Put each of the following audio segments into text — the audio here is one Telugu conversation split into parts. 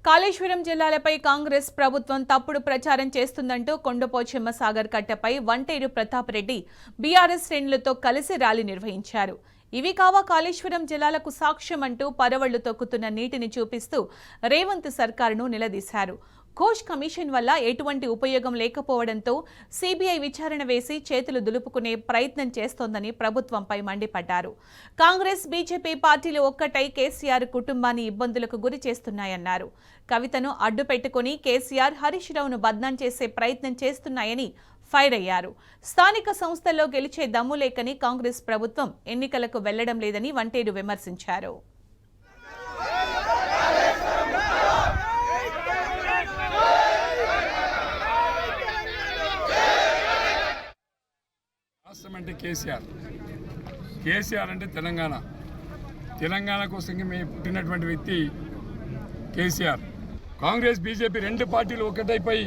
కాళేశ్వరం జిల్లాలపై కాంగ్రెస్ ప్రభుత్వం తప్పుడు ప్రచారం చేస్తుందంటూ కొండపోచమ్మ సాగర్ కట్టపై వంటేరు ప్రతాప్ రెడ్డి బీఆర్ఎస్ శ్రేణులతో కలిసి ర్యాలీ నిర్వహించారు. ఇవి కావా కాళేశ్వరం జిల్లాలకు సాక్ష్యం అంటూ పరవళ్లు తొక్కుతున్న నీటిని చూపిస్తూ రేవంత్ సర్కారును నిలదీశారు. ఘోష్ కమిషన్ వల్ల ఎటువంటి ఉపయోగం లేకపోవడంతో సీబీఐ విచారణ వేసి చేతులు దులుపుకునే ప్రయత్నం చేస్తోందని ప్రభుత్వంపై మండిపడ్డారు. కాంగ్రెస్ బీజేపీ పార్టీలు ఒక్కటై కేసీఆర్ కుటుంబాన్ని ఇబ్బందులకు గురి చేస్తున్నాయన్నారు. కవితను అడ్డు పెట్టుకుని కేసీఆర్ హరీష్ రావును బద్నాం చేసే ప్రయత్నం చేస్తున్నాయని ఫైర్ అయ్యారు. స్థానిక సంస్థల్లో గెలిచే దమ్ము లేకని కాంగ్రెస్ ప్రభుత్వం ఎన్నికలకు వెళ్లడం లేదని వంటేరు విమర్శించారు. రాష్ట్రం అంటే కేసీఆర్ అంటే తెలంగాణ కోసం మేము పుట్టినటువంటి వ్యక్తి కేసీఆర్. కాంగ్రెస్ బీజేపీ రెండు పార్టీలు ఒకటైపోయి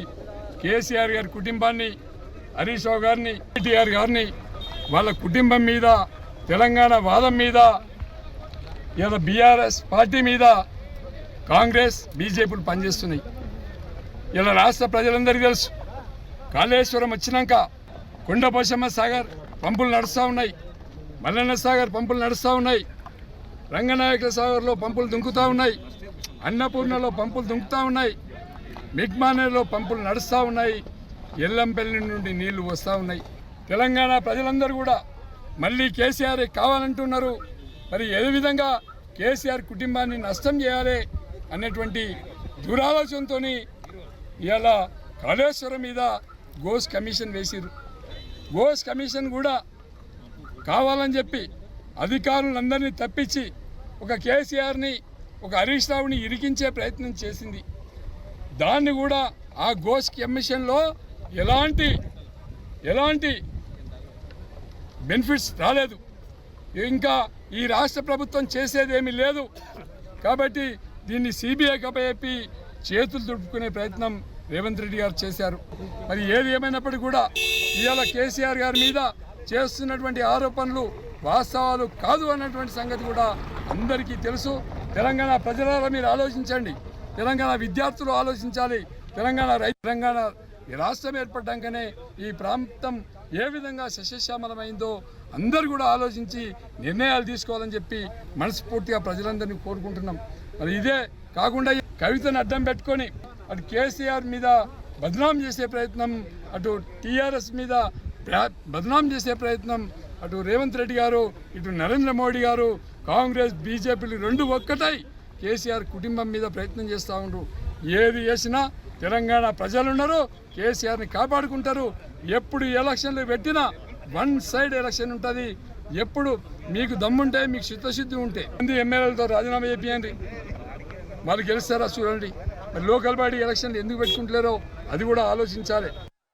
కేసీఆర్ గారి కుటుంబాన్ని, హరీష్ రావు గారిని, కేటీఆర్ గారిని, వాళ్ళ కుటుంబం మీద, తెలంగాణ వాదం మీద, ఇలా బీఆర్ఎస్ పార్టీ మీద కాంగ్రెస్ బీజేపీలు పనిచేస్తున్నాయి. ఇలా రాష్ట్ర ప్రజలందరికీ తెలుసు, కాళేశ్వరం వచ్చినాక కొండపోచమ్మ సాగర్ పంపులు నడుస్తూ ఉన్నాయి, మల్లన్న సాగర్ పంపులు నడుస్తూ ఉన్నాయి, రంగనాయక సాగర్లో పంపులు దుంకుతూ ఉన్నాయి, అన్నపూర్ణలో పంపులు దుంకుతూ ఉన్నాయి, మిగ్మానేర్లో పంపులు నడుస్తూ ఉన్నాయి, ఎల్లంపల్లి నుండి నీళ్లు వస్తూ ఉన్నాయి. తెలంగాణ ప్రజలందరూ కూడా మళ్ళీ కేసీఆర్ కావాలంటున్నారు. మరి ఏ విధంగా కేసీఆర్ కుటుంబాన్ని నష్టం చేయాలి అనేటువంటి దురాలోచనతో ఇవాళ కాళేశ్వరం మీద ఘోష్ కమిషన్ వేసిరు. ఘోష్ కమిషన్ కూడా కావాలని చెప్పి అధికారులందరినీ తప్పించి ఒక కేసీఆర్ని, ఒక హరీష్ రావుని ఇరికించే ప్రయత్నం చేసింది. దాన్ని కూడా ఆ ఘోష్ కమిషన్లో ఎలాంటి బెనిఫిట్స్ రాలేదు. ఇంకా ఈ రాష్ట్ర ప్రభుత్వం చేసేదేమీ లేదు. కాబట్టి దీన్ని సిబిఐకి అప్పచెప్పి చేతులు దుడుపుకునే ప్రయత్నం రేవంత్ రెడ్డి గారు చేశారు. మరి ఏది ఏమైనప్పటికీ కూడా ఇవాళ కేసీఆర్ గారి మీద చేస్తున్నటువంటి ఆరోపణలు వాస్తవాలు కాదు అన్నటువంటి సంగతి కూడా అందరికీ తెలుసు. తెలంగాణ ప్రజల మీరు ఆలోచించండి, తెలంగాణ విద్యార్థులు ఆలోచించాలి, తెలంగాణ రాష్ట్రం ఏర్పడ్డాకనే ఈ ప్రాంతం ఏ విధంగా సస్యశ్యామలమైందో అందరూ కూడా ఆలోచించి నిర్ణయాలు తీసుకోవాలని చెప్పి మనస్ఫూర్తిగా ప్రజలందరినీ కోరుకుంటున్నాం. మరి ఇదే కాకుండా కవితను అడ్డం పెట్టుకొని అటు కేసీఆర్ మీద బదనాం చేసే ప్రయత్నం, అటు టీఆర్ఎస్ మీద బదనాం చేసే ప్రయత్నం, అటు రేవంత్ రెడ్డి గారు, ఇటు నరేంద్ర మోడీ గారు, కాంగ్రెస్ బీజేపీలు రెండు ఒక్కటై కేసీఆర్ కుటుంబం మీద ప్రయత్నం చేస్తూ ఉండరు. ఏది చేసినా తెలంగాణ ప్రజలున్నారు, కేసీఆర్ని కాపాడుకుంటారు. ఎప్పుడు ఎలక్షన్లు పెట్టినా వన్ సైడ్ ఎలక్షన్ ఉంటుంది. ఎప్పుడు మీకు దమ్ముంటే, మీకు చిత్తశుద్ధి ఉంటే ఎమ్మెల్యేలతో రాజీనామా చేయండి, వాళ్ళు గెలుస్తారా చూడండి. మరి లోకల్ బాడీ ఎలక్షన్లు ఎందుకు పెట్టుకుంటలేరో అది కూడా ఆలోచించాలి.